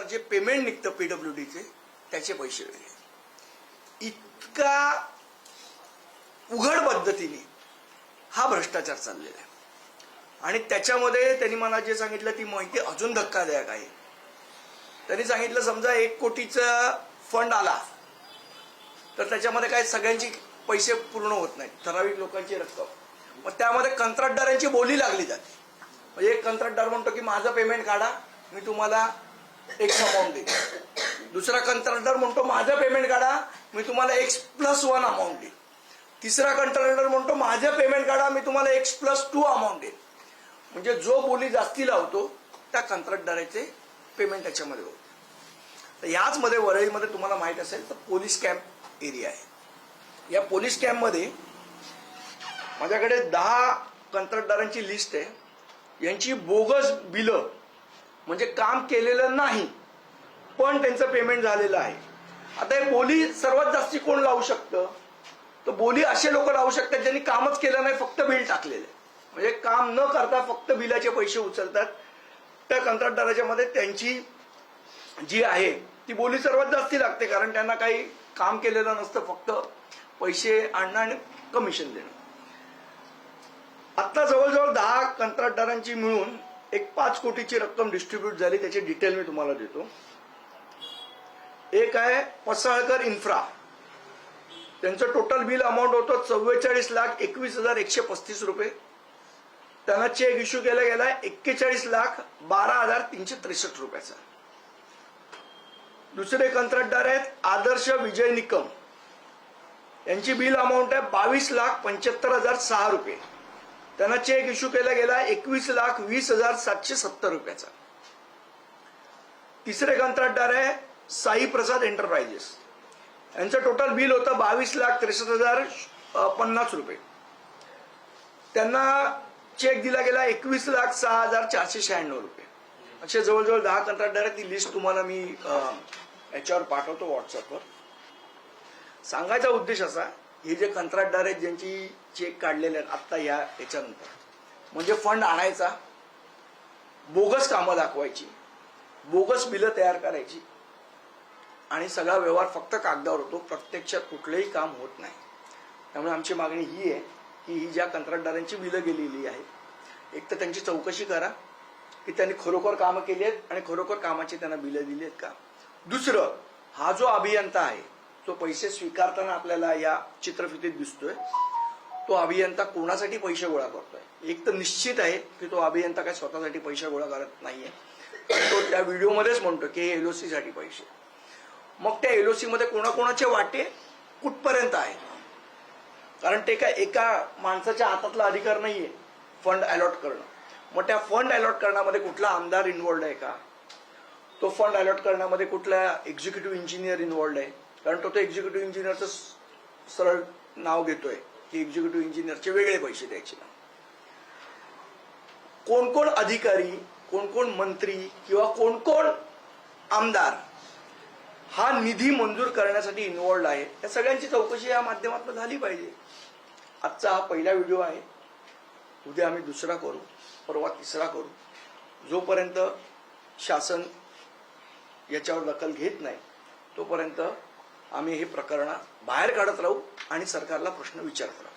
जे पेमेंट निघतं पीडब्ल्यूडीचे त्याचे पैसे वेगळे. इतका उघड पद्धतीने हा भ्रष्टाचार चाललेला आहे. आणि त्याच्यामध्ये त्यांनी मला जे सांगितलं ती माहिती अजून धक्कादायक आहे. त्यांनी सांगितलं समजा 1 कोटीचा फंड आला तर त्याच्यामध्ये काय सगळ्यांची पैसे पूर्ण होत नाहीत, ठराविक लोकांची रक्कम. मग त्यामध्ये कंत्राटदारांची बोली लागली जाते. म्हणजे एक कंत्राटदार म्हणतो की माझं पेमेंट काढा, मी तुम्हाला एक्स अमाऊंट देईन. दुसरा कंत्राटदार म्हणतो माझं पेमेंट काढा, मी तुम्हाला X+1 अमाऊंट देईन. तिसरा कंत्राटदार म्हणतो माझं पेमेंट काढा, मी तुम्हाला X+2 अमाऊंट देईन. म्हणजे जो बोली जास्ती लावतो त्या कंत्राटदाराचे पेमेंट त्याच्यामध्ये होते. तर याच मध्ये वरळीमध्ये तुम्हाला माहित असेल तर पोलीस कॅम्प एरिया आहे. या पोलीस कॅम्पमध्ये माझ्याकडे 10 कंत्राटदारांची लिस्ट आहे. यांची बोगस बिलं म्हणजे काम केलेलं नाही पण त्यांचं पेमेंट झालेलं आहे. आता हे बोली सर्वात जास्ती कोण लावू शकतं? तर बोली असे लोक लावू शकतात ज्यांनी कामच केलं नाही, फक्त बिल टाकलेलं आहे. म्हणजे काम न करता फक्त बिलाचे पैसे उचलतात. त्या कंत्राटदाराच्या मध्ये त्यांची जी आहे ती बोली सर्वात जास्ती लागते, कारण त्यांना काही काम केलेलं नसतं, फक्त पैसे आणणं आणि कमिशन देणं. आता जवळजवळ 10 कंत्राटदारांची मिळून एक 5 कोटीची रक्कम डिस्ट्रीब्यूट झाली. त्याची डिटेल मी तुम्हाला देतो. एक आहे पसाळकर इन्फ्रा, त्यांचं टोटल बिल अमाऊंट होतं 44,21,135 रुपये. त्यांना चेक इश्यू केला गेलाय 41,12,363 रुपयाचा. दुसरे कंत्राटदार आहेत आदर्श विजय निकम, यांची बिल अमाऊंट आहे 22,75,006 रुपये. त्यांना चेक इश्यू केला गेला 21,20,770 रुपयाचा. तिसरे कंत्राटदार आहे साई प्रसाद एंटरप्राइजेस, यांचं टोटल बिल होतं 22,63,050 रुपये. त्यांना चेक दिला गेला 21,06,496 रुपये. असे जवळजवळ 10 कंत्राटदार आहेत. ती लिस्ट तुम्हाला मी याच्यावर पाठवतो व्हॉट्सअपवर. सांगायचा उद्देश असा, हे जे कंत्राटदार आहेत ज्यांची चेक काढलेले आहेत आत्ता याच्यानंतर, म्हणजे फंड आणायचा, बोगस कामं दाखवायची, बोगस बिलं तयार करायची आणि सगळा व्यवहार फक्त कागदावर होतो, प्रत्यक्षात कुठलंही काम होत नाही. त्यामुळे आमची मागणी ही आहे की ही ज्या कंत्राटदारांची बिलं गेलेली आहे, एक तर त्यांची चौकशी करा की त्यांनी खरोखर कामं केली आहेत आणि खरोखर कामाची त्यांना बिलं दिली आहेत का. दुसरं, हा जो अभियंता आहे तो पैसे स्वीकारताना आपल्याला या चित्रफितीत दिसतोय, तो अभियंता कोणासाठी पैसे गोळा करतोय? एक तर निश्चित आहे की तो अभियंता काय स्वतःसाठी पैसे गोळा करत नाहीये. तो त्या व्हिडिओमध्येच म्हणतो की हे LOC साठी पैसे. मग त्या LOC मध्ये कोणाकोणाचे वाटे कुठपर्यंत आहे? कारण ते काय एका माणसाच्या हातातला अधिकार नाहीये फंड अलॉट करणं. मग त्या फंड अलॉट करण्यामध्ये कुठला आमदार इन्व्हॉल्ड आहे का? तो फंड अलॉट करण्यामध्ये कुठला एक्झिक्युटिव्ह इंजिनियर इन्व्हॉल्ड आहे? कारण तो एक्झिक्युटिव्ह इंजिनियरचं सरळ नाव घेतोय की एक्झिक्युटिव्ह इंजिनियरचे वेगळे पैसे द्यायचे. कोण कोण अधिकारी, कोण कोण मंत्री किंवा कोण कोण आमदार हा निधी मंजूर करण्यासाठी इन्व्हॉल्ड आहे, या सगळ्यांची चौकशी या माध्यमातून झाली पाहिजे. आजचा हा पहिला व्हिडिओ आहे. उद्या आम्ही दुसरा करू, परवा तिसरा करू. जोपर्यंत शासन याच्यावर दखल घेत नाही तोपर्यंत आम्ही हे प्रकरण बाहेर काढत राहू आणि सरकारला प्रश्न विचारत राहू.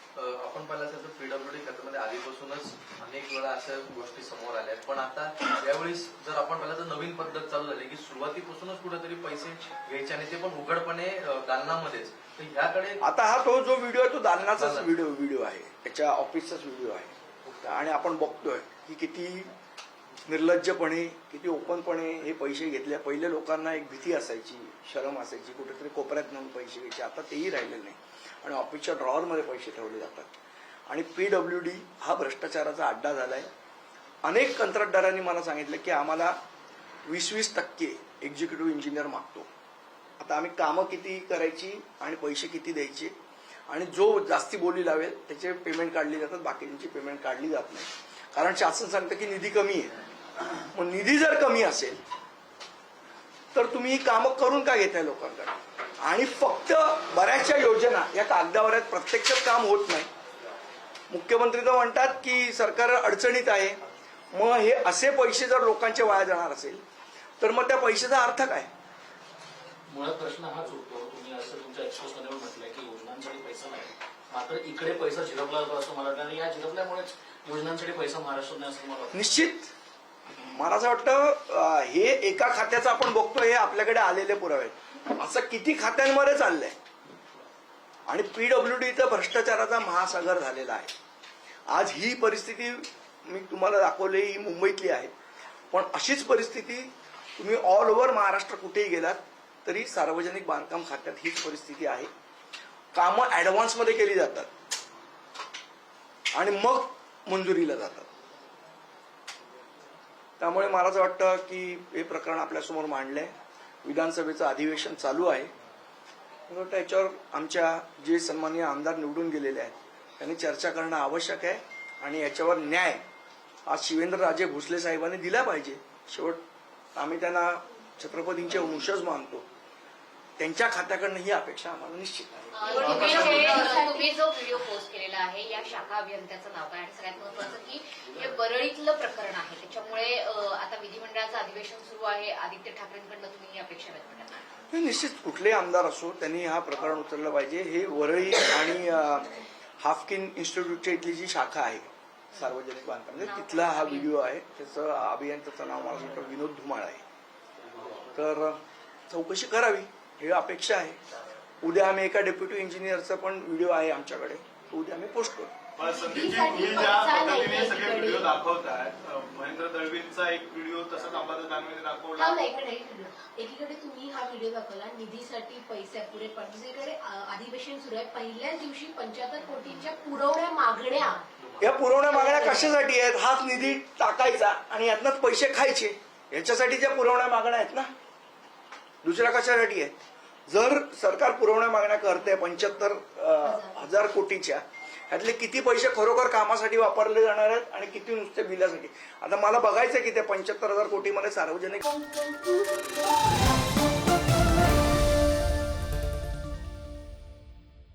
आपण पाहिलं तर पीडब्ल्यूडी खात्यामध्ये आधीपासूनच अनेक वेळा अशा गोष्टी समोर आल्या आहेत, पण आता यावेळी जर आपण पाहिलं तर नवीन पद्धत चालू झाली की सुरुवातीपासूनच कुठेतरी पैसे घ्यायचे आणि ते पण उघडपणे दालनामध्येच. तर ह्याकडे आता हा तो जो व्हिडिओ आहे तो दालनाचाच व्हिडिओ आहे, त्याच्या ऑफिसचाच व्हिडिओ आहे. आणि आपण बघतोय की किती निर्लज्जपणे, किती ओपनपणे हे पैसे घेतले. पहिले लोकांना एक भीती असायची, शरम असायची, कुठेतरी कोपऱ्यात नेऊन पैसे घ्यायचे. आता तेही राहिलेलं नाही आणि ऑफिसच्या ड्रॉवरमध्ये पैसे ठेवले जातात. आणि पीडब्ल्यूडी हा भ्रष्टाचाराचा अड्डा झालाय. अनेक कंत्राटदारांनी मला सांगितलं की आम्हाला 20% एक्झिक्युटिव्ह इंजिनियर मागतो. आता आम्ही कामं किती करायची आणि पैसे किती द्यायचे, आणि जो जास्ती बोली लावेल त्याचे पेमेंट काढली जातात, बाकीची पेमेंट काढली जात नाही. कारण शासन सांगतं की निधी कमी आहे. मग निधी जर कमी असेल तर तुम्ही ही कामं करून का घेताय लोकांकडे? आणि फक्त बऱ्याचशा योजना या कागदावर आहेत, प्रत्यक्षात काम होत नाही. मुख्यमंत्री तर म्हणतात की सरकार अडचणीत आहे. मग हे असे पैसे जर लोकांचे वाया जाणार असेल तर मग त्या पैशाचा अर्थ काय? मुळात प्रश्न हाच उठतो. तुम्ही असं तुमच्या एक्सप्रेसमध्ये पण म्हटलंय की योजनांसाठी पैसा नाही, मात्र इकडे पैसा झिरपला जातो असं मला वाटतं आणि या झिरपल्यामुळेच योजनांसाठी पैसा महाराष्ट्रात नाही असं मला वाटतं. निश्चित मला असं वाटतं हे एका खात्याचं आपण बघतो, हे आपल्याकडे आलेले पुरावे आहेत. असं किती खात्यांमध्ये चाललंय आणि पीडब्ल्यूडीचा भ्रष्टाचाराचा महासागर झालेला आहे. आज ही परिस्थिती मी तुम्हाला दाखवली, ही मुंबईतली आहे, पण अशीच परिस्थिती तुम्ही ऑल ओव्हर महाराष्ट्र कुठेही गेलात तरी सार्वजनिक बांधकाम खात्यात हीच परिस्थिती आहे. कामं ॲडव्हान्समध्ये केली जातात आणि मग मंजुरीला जातात. त्यामुळे मला असं वाटतं की हे प्रकरण आपल्यासमोर मांडलंय. विधानसभेचं अधिवेशन चालू आहे. मला वाटतं याच्यावर आमच्या जे सन्माननीय आमदार निवडून गेलेले आहेत त्यांनी चर्चा करणं आवश्यक आहे आणि याच्यावर न्याय आज शिवेंद्रराजे भोसले साहेबांनी दिला पाहिजे. शेवट आम्ही त्यांना छत्रपतींचे वंशज मानतो, त्यांच्या खात्याकडनं ही अपेक्षा आम्हाला निश्चित आहे. तुम्ही जो व्हिडिओ पोस्ट केलेला आहे या शाखा अभियंत्याचं नाव काय आणि सगळ्यात महत्वाचं की हे वरळीतलं प्रकरण आहे, त्याच्यामुळे आता विधिमंडळाचं अधिवेशन सुरू आहे, आदित्य ठाकरेंकडनं तुम्ही ही अपेक्षा व्यक्त करणार? निश्चित कुठले आमदार असो त्यांनी हा प्रकरण उचललं पाहिजे. हे वरळी आणि हाफकिन इन्स्टिट्यूटच्या इथली जी शाखा आहे सार्वजनिक बांधकाम तिथला हा व्हिडिओ आहे. त्याचं अभियंत्याचं नाव मला वाटतं विनोद धुमाळ आहे. तर चौकशी करावी ही अपेक्षा आहे. उद्या आम्ही एका डेप्युटी इंजिनियरचा पण व्हिडिओ आहे आमच्याकडे, तो उद्या आम्ही पोस्ट करू. संदीपजी ज्या पद्धतीने सगळे व्हिडिओ दाखवतात, महेंद्र दळवींचा एक व्हिडिओ तसंच अंबादास दानवेने दाखवला. एकीकडे तुम्ही हा व्हिडिओ दाखवला, निधीसाठी पैसे पुरे पडले, दुसरीकडे अधिवेशन सुरू आहे, पहिल्याच दिवशी 75 कोटींच्या पुरवण्या मागण्या. या पुरवण्या मागण्या कशासाठी आहेत? हाच निधी टाकायचा आणि यातनंच पैसे खायचे, याच्यासाठी ज्या पुरवण्या मागण्या आहेत ना, दुसऱ्या कशासाठी आहेत? जर सरकार पुरवण्या मागण्या करते 75,000 कोटीच्या, ह्यातले किती पैसे खरोखर कामासाठी वापरले जाणार आहेत आणि किती नुसते बिलासाठी? आता मला बघायचं की त्या 75,000 कोटीमध्ये सार्वजनिक